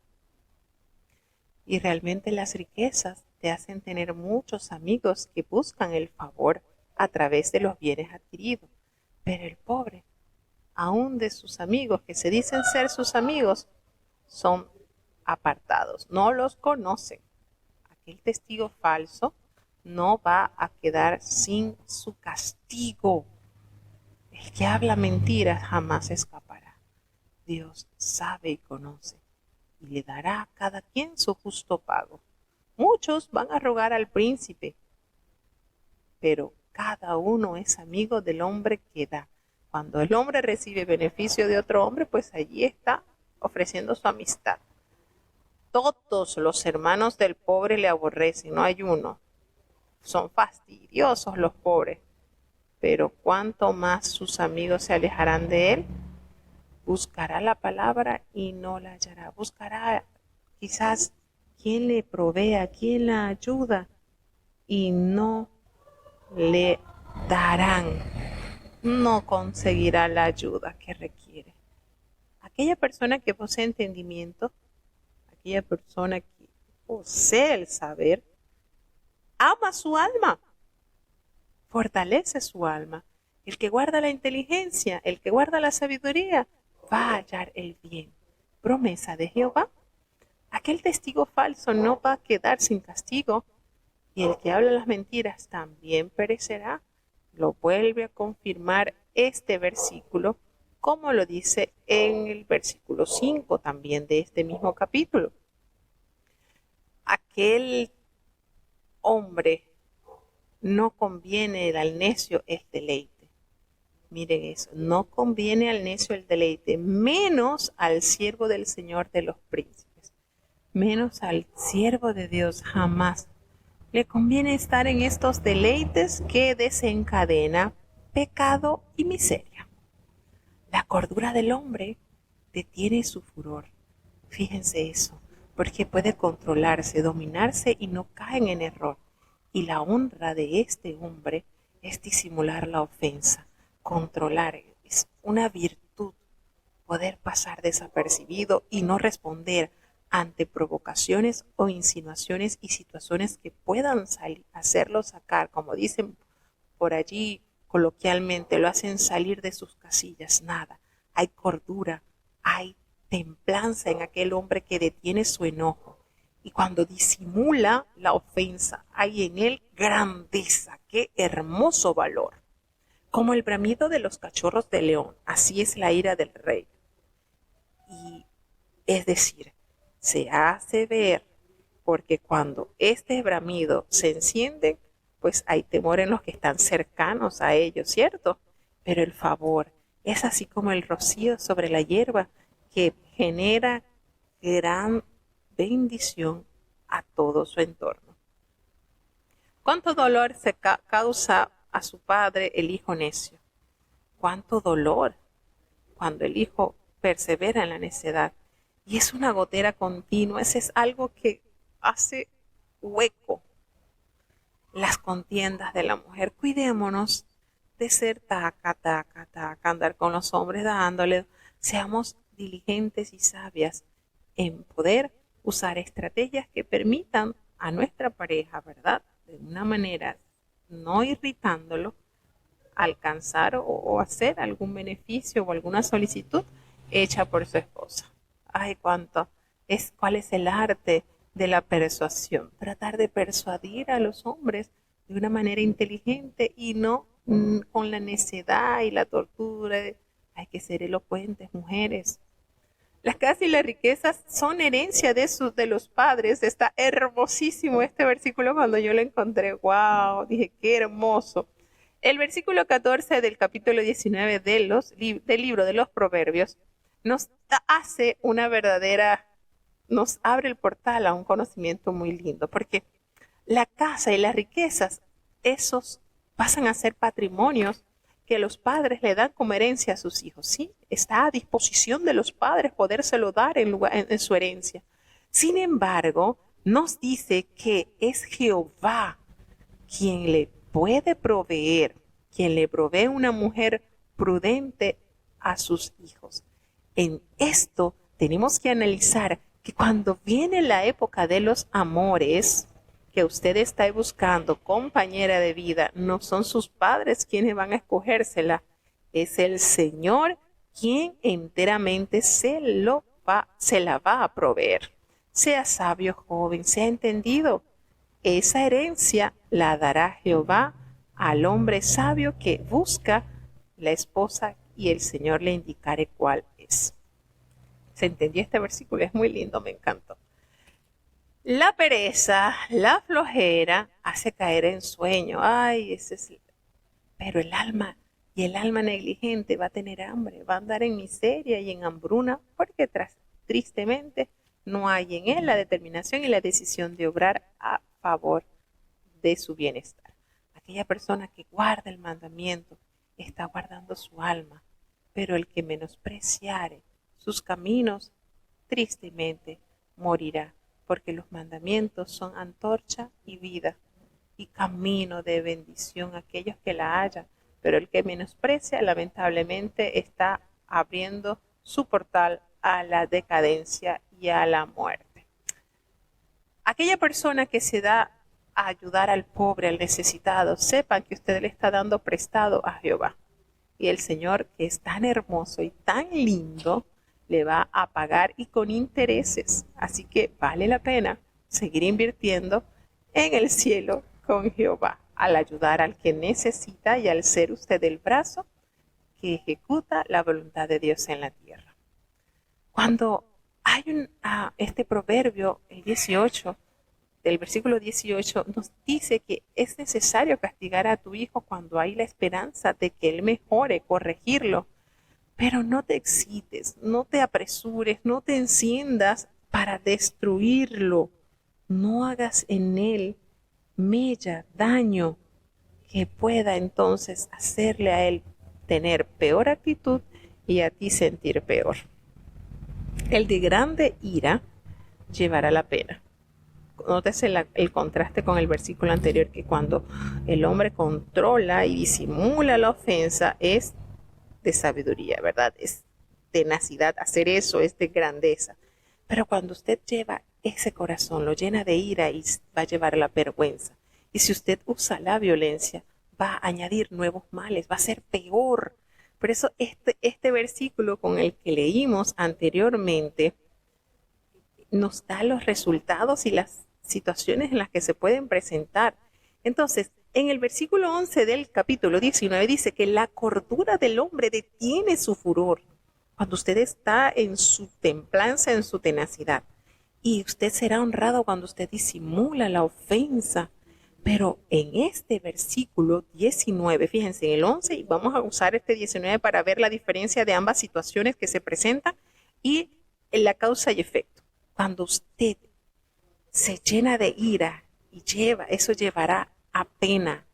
Y realmente las riquezas te hacen tener muchos amigos que buscan el favor a través de los bienes adquiridos. Pero el pobre, aún de sus amigos, que se dicen ser sus amigos, son apartados, no los conocen. Aquel testigo falso no va a quedar sin su castigo. El que habla mentiras jamás escapará. Dios sabe y conoce y le dará a cada quien su justo pago. Muchos van a rogar al príncipe, pero cada uno es amigo del hombre que da. Cuando el hombre recibe beneficio de otro hombre, pues allí está ofreciendo su amistad. Todos los hermanos del pobre le aborrecen, no hay uno. Son fastidiosos los pobres, pero cuanto más sus amigos se alejarán de él, buscará la palabra y no la hallará. Buscará quizás quién le provea, quién la ayuda y no le darán. No conseguirá la ayuda que requiere. Aquella persona que posee entendimiento, aquella persona que posee el saber, ama su alma, fortalece su alma. El que guarda la inteligencia, el que guarda la sabiduría, va a hallar el bien. Promesa de Jehová. Aquel testigo falso no va a quedar sin castigo, y el que habla las mentiras también perecerá. Lo vuelve a confirmar este versículo, como lo dice en el versículo 5 también de este mismo capítulo. Aquel hombre no conviene al necio el deleite. Miren eso, no conviene al necio el deleite, menos al siervo del Señor de los príncipes, menos al siervo de Dios jamás le conviene estar en estos deleites que desencadena pecado y miseria. La cordura del hombre detiene su furor. Fíjense eso, porque puede controlarse, dominarse y no caen en error. Y la honra de este hombre es disimular la ofensa, controlar. Es una virtud poder pasar desapercibido y no responder ante provocaciones o insinuaciones y situaciones que puedan hacerlo sacar, como dicen por allí coloquialmente, lo hacen salir de sus casillas. Nada, hay cordura, hay templanza en aquel hombre que detiene su enojo, y cuando disimula la ofensa hay en él grandeza. Qué hermoso valor. Como el bramido de los cachorros de león, así es la ira del rey. Y es decir, se hace ver, porque cuando este bramido se enciende, pues hay temor en los que están cercanos a ellos, ¿cierto? Pero el favor es así como el rocío sobre la hierba, que genera gran bendición a todo su entorno. ¿Cuánto dolor se causa a su padre el hijo necio? ¿Cuánto dolor cuando el hijo persevera en la necedad? Y es una gotera continua, ese es algo que hace hueco las contiendas de la mujer. Cuidémonos de ser taca, andar con los hombres dándole. Seamos diligentes y sabias en poder usar estrategias que permitan a nuestra pareja, ¿verdad? De una manera no irritándolo, alcanzar o hacer algún beneficio o alguna solicitud hecha por su esposa. Ay, cuál es el arte de la persuasión. Tratar de persuadir a los hombres de una manera inteligente y no con la necedad y la tortura. Hay que ser elocuentes, mujeres. Las casas y las riquezas son herencia de los padres. Está hermosísimo este versículo cuando yo lo encontré. ¡Wow! Dije, qué hermoso. El versículo 14 del capítulo 19 del libro de los Proverbios nos hace nos abre el portal a un conocimiento muy lindo, porque la casa y las riquezas, esos pasan a ser patrimonios que los padres le dan como herencia a sus hijos. Sí, está a disposición de los padres podérselo dar en su herencia. Sin embargo, nos dice que es Jehová quien le puede proveer, quien le provee una mujer prudente a sus hijos. En esto tenemos que analizar que cuando viene la época de los amores, que usted está buscando compañera de vida, no son sus padres quienes van a escogérsela. Es el Señor quien enteramente se la va a proveer. Sea sabio, joven, sea entendido. Esa herencia la dará Jehová al hombre sabio que busca la esposa y el Señor le indicará cuál es. ¿Se entendió este versículo? Es muy lindo, me encantó. La pereza, la flojera hace caer en sueño. Ay, pero el alma y el alma negligente va a tener hambre, va a andar en miseria y en hambruna, porque tristemente no hay en él la determinación y la decisión de obrar a favor de su bienestar. Aquella persona que guarda el mandamiento está guardando su alma, pero el que menospreciare sus caminos, tristemente morirá, porque los mandamientos son antorcha y vida y camino de bendición a aquellos que la hallan, pero el que menosprecia lamentablemente está abriendo su portal a la decadencia y a la muerte. Aquella persona que se da a ayudar al pobre, al necesitado, sepan que usted le está dando prestado a Jehová. Y el Señor, que es tan hermoso y tan lindo, le va a pagar y con intereses. Así que vale la pena seguir invirtiendo en el cielo con Jehová, al ayudar al que necesita y al ser usted el brazo que ejecuta la voluntad de Dios en la tierra. Cuando hay este proverbio, el 18, del versículo 18, nos dice que es necesario castigar a tu hijo cuando hay la esperanza de que él mejore, corregirlo. Pero no te excites, no te apresures, no te enciendas para destruirlo. No hagas en él mella, daño, que pueda entonces hacerle a él tener peor actitud y a ti sentir peor. El de grande ira llevará la pena. Nótese el contraste con el versículo anterior, que cuando el hombre controla y disimula la ofensa es de sabiduría, ¿verdad? Es tenacidad, hacer eso es de grandeza. Pero cuando usted lleva ese corazón, lo llena de ira y va a llevar la vergüenza. Y si usted usa la violencia, va a añadir nuevos males, va a ser peor. Por eso este versículo con el que leímos anteriormente nos da los resultados y las situaciones en las que se pueden presentar. Entonces, en el versículo 11 del capítulo 19 dice que la cordura del hombre detiene su furor. Cuando usted está en su templanza, en su tenacidad. Y usted será honrado cuando usted disimula la ofensa. Pero en este versículo 19, fíjense, en el 11, y vamos a usar este 19 para ver la diferencia de ambas situaciones que se presentan y en la causa y efecto. Cuando usted se llena de ira y eso llevará a pena.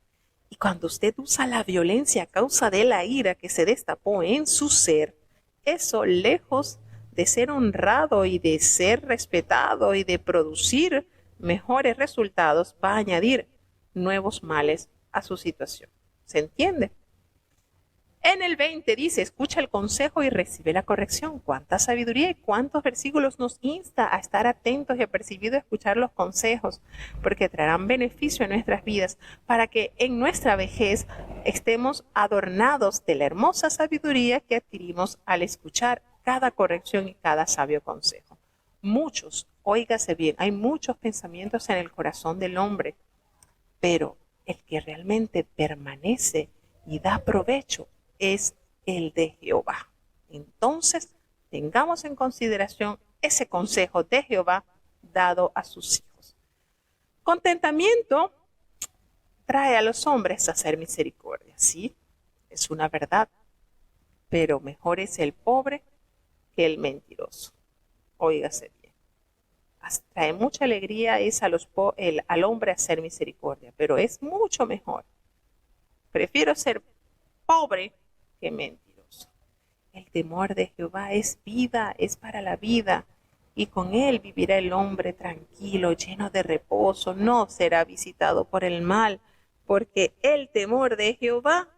Y cuando usted usa la violencia a causa de la ira que se destapó en su ser, eso, lejos de ser honrado y de ser respetado y de producir mejores resultados, va a añadir nuevos males a su situación. ¿Se entiende? En el 20 dice, escucha el consejo y recibe la corrección. Cuánta sabiduría y cuántos versículos nos insta a estar atentos y apercibidos a escuchar los consejos, porque traerán beneficio a nuestras vidas para que en nuestra vejez estemos adornados de la hermosa sabiduría que adquirimos al escuchar cada corrección y cada sabio consejo. Muchos, óigase bien, hay muchos pensamientos en el corazón del hombre, pero el que realmente permanece y da provecho es el de Jehová. Entonces, tengamos en consideración ese consejo de Jehová dado a sus hijos. Contentamiento trae a los hombres a hacer misericordia, sí, es una verdad, pero mejor es el pobre que el mentiroso. Óigase bien. Trae mucha alegría es al hombre hacer misericordia, pero es mucho mejor. Prefiero ser pobre que mentiroso. El temor de Jehová es vida, es para la vida, y con él vivirá el hombre tranquilo, lleno de reposo, no será visitado por el mal, porque el temor de Jehová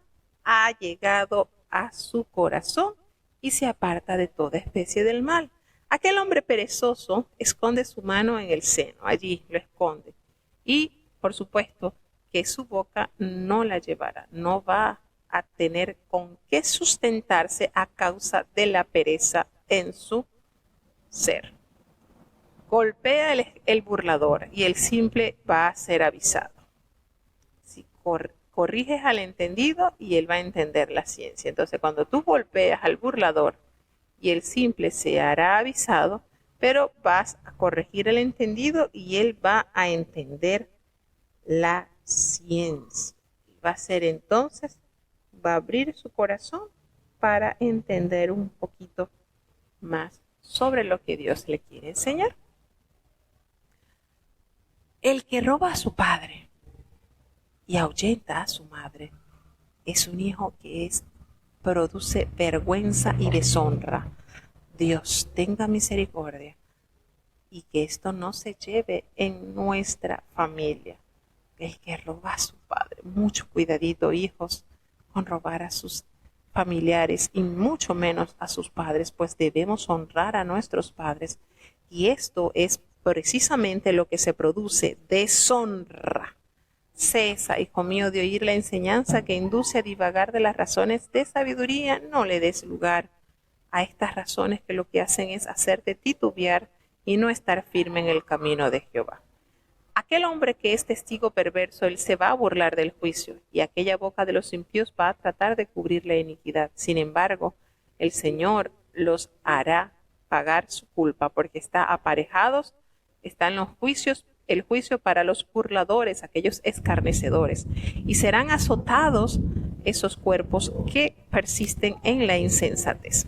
ha llegado a su corazón y se aparta de toda especie del mal. Aquel hombre perezoso esconde su mano en el seno, allí lo esconde, y por supuesto que su boca no la llevará, no va a tener con qué sustentarse a causa de la pereza en su ser. Golpea el burlador y el simple va a ser avisado. Si corriges al entendido y él va a entender la ciencia. Entonces, cuando tú golpeas al burlador y el simple se hará avisado, pero vas a corregir al entendido y él va a entender la ciencia. Va a ser entonces, va a abrir su corazón para entender un poquito más sobre lo que Dios le quiere enseñar. El que roba a su padre y ahuyenta a su madre es un hijo que produce vergüenza y deshonra. Dios tenga misericordia y que esto no se lleve en nuestra familia. El que roba a su padre, mucho cuidadito, hijos, con robar a sus familiares y mucho menos a sus padres, pues debemos honrar a nuestros padres. Y esto es precisamente lo que se produce, deshonra. Cesa, hijo mío, de oír la enseñanza que induce a divagar de las razones de sabiduría. No le des lugar a estas razones que lo que hacen es hacerte titubear y no estar firme en el camino de Jehová. Aquel hombre que es testigo perverso, él se va a burlar del juicio, y aquella boca de los impíos va a tratar de cubrir la iniquidad. Sin embargo, el Señor los hará pagar su culpa, porque están los juicios, el juicio para los burladores, aquellos escarnecedores, y serán azotados esos cuerpos que persisten en la insensatez.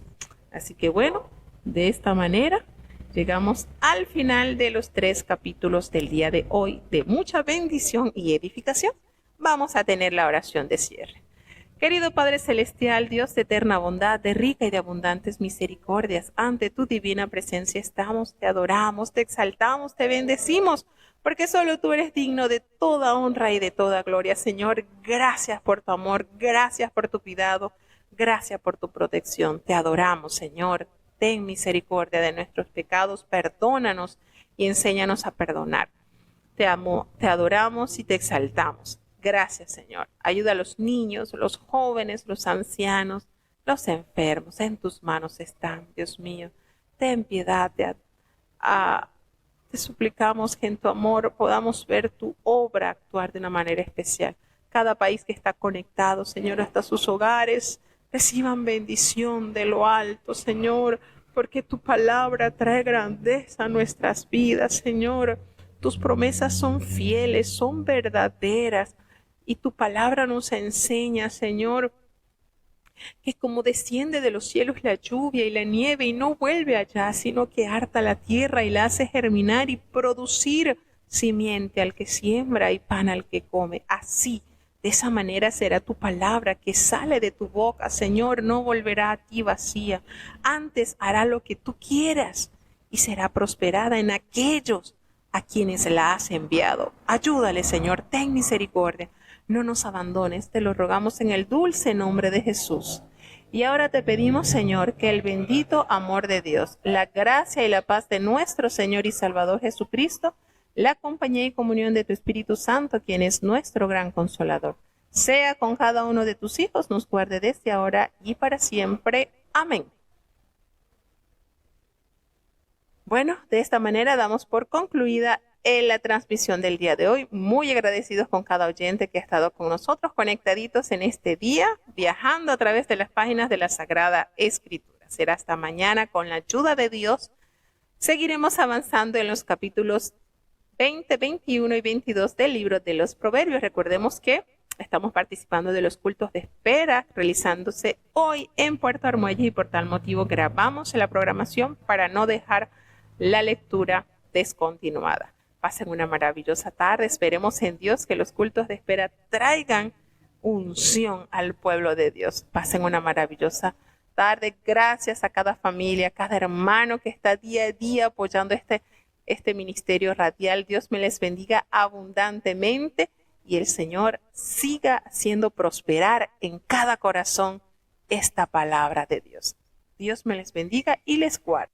Así que bueno, de esta manera llegamos al final de los 3 capítulos del día de hoy, de mucha bendición y edificación. Vamos a tener la oración de cierre. Querido Padre Celestial, Dios de eterna bondad, de rica y de abundantes misericordias, ante tu divina presencia estamos, te adoramos, te exaltamos, te bendecimos, porque solo tú eres digno de toda honra y de toda gloria. Señor, gracias por tu amor, gracias por tu cuidado, gracias por tu protección. Te adoramos, Señor. Ten misericordia de nuestros pecados, perdónanos y enséñanos a perdonar. Te amo, te adoramos y te exaltamos. Gracias, Señor. Ayuda a los niños, los jóvenes, los ancianos, los enfermos. En tus manos están, Dios mío. Ten piedad. Te suplicamos que en tu amor podamos ver tu obra actuar de una manera especial. Cada país que está conectado, Señor, hasta sus hogares, reciban bendición de lo alto, Señor, porque tu palabra trae grandeza a nuestras vidas, Señor. Tus promesas son fieles, son verdaderas, y tu palabra nos enseña, Señor, que como desciende de los cielos la lluvia y la nieve y no vuelve allá, sino que harta la tierra y la hace germinar y producir simiente al que siembra y pan al que come. Así, de esa manera será tu palabra que sale de tu boca, Señor, no volverá a ti vacía. Antes hará lo que tú quieras y será prosperada en aquellos a quienes la has enviado. Ayúdale, Señor, ten misericordia. No nos abandones, te lo rogamos en el dulce nombre de Jesús. Y ahora te pedimos, Señor, que el bendito amor de Dios, la gracia y la paz de nuestro Señor y Salvador Jesucristo, la compañía y comunión de tu Espíritu Santo, quien es nuestro gran consolador, sea con cada uno de tus hijos, nos guarde desde ahora y para siempre. Amén. Bueno, de esta manera damos por concluida la transmisión del día de hoy. Muy agradecidos con cada oyente que ha estado con nosotros, conectaditos en este día, viajando a través de las páginas de la Sagrada Escritura. Será hasta mañana con la ayuda de Dios. Seguiremos avanzando en los capítulos 20, 21 y 22 del libro de los Proverbios. Recordemos que estamos participando de los cultos de espera realizándose hoy en Puerto Armuelles y por tal motivo grabamos la programación para no dejar la lectura descontinuada. Pasen una maravillosa tarde. Esperemos en Dios que los cultos de espera traigan unción al pueblo de Dios. Pasen una maravillosa tarde. Gracias a cada familia, a cada hermano que está día a día apoyando este ministerio radial. Dios me les bendiga abundantemente y el Señor siga haciendo prosperar en cada corazón esta palabra de Dios. Dios me les bendiga y les guarde.